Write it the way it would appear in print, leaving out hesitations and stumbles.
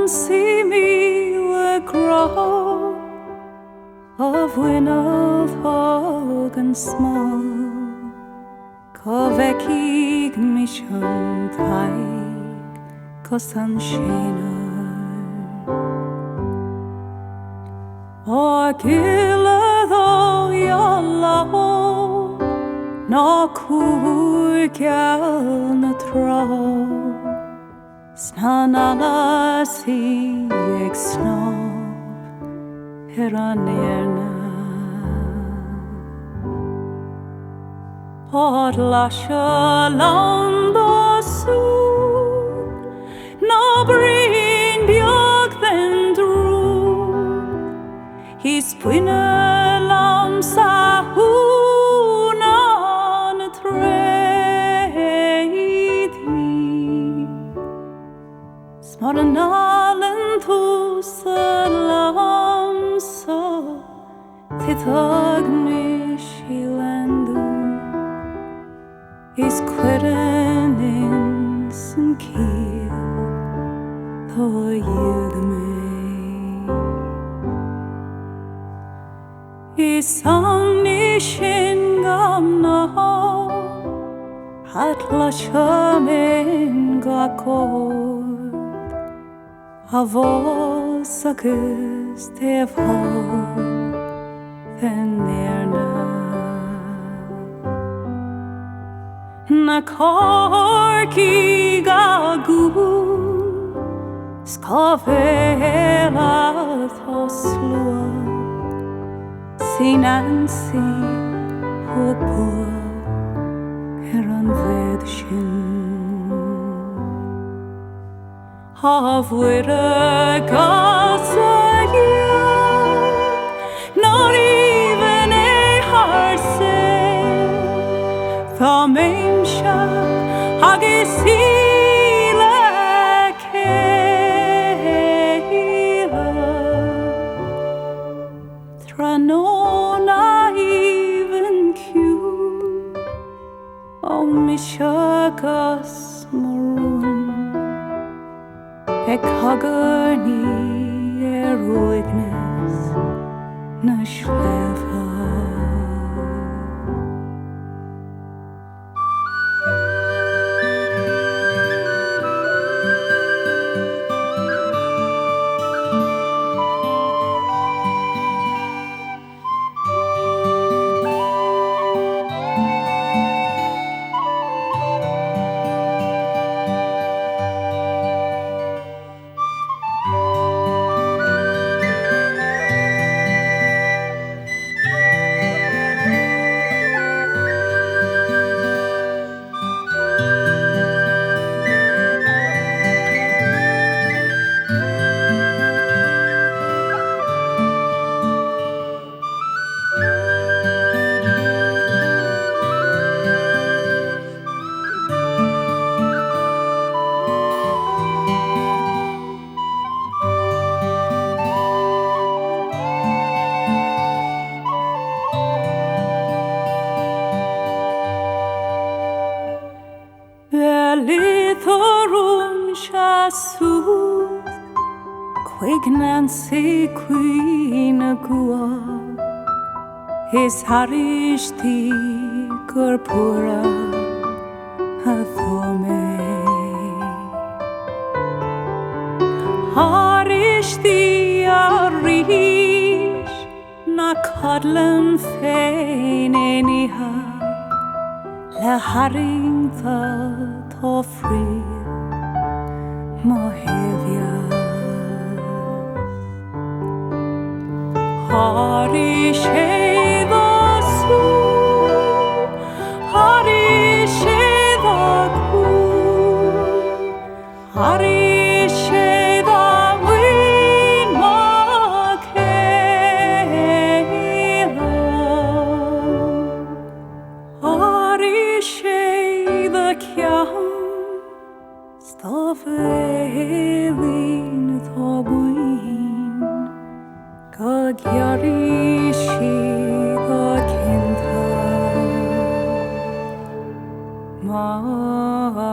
see me le grow of wynodd hog yn small Cofegig mission taig Cosan shenar O gilydd o iolaw No cwyr gael na tro Snan alas I ag snob Heran erna Od lascia lando su No brin biog then drew His pwynna lam sa hwna na treiddi Smar yn alen thws y lam so Titog nish I landu Is queren in sin kiel Tho yug me Is omnishin gam na Hat la shamen ga kord Avos agus tev ho Then erna Na corci gagu Scovela thoslua Sinansi hwbwa Heran fedshin Hafwyr y gasa Not even a harsel Tha meimsha agis hila keila Tra nona even kju O mishagas maroon Ek hagarni roignes na shlefa Lithorum shasud Quignancy queen agua His harishti corpora hathome Harishti arish Na kadlan fein eniha La haring tha toffri mohevia Hari sheva su Hari sheva ku Hari sheva win makela Hari sheva kya Stafelin thobuin Kagyarishi the kenta Mauleha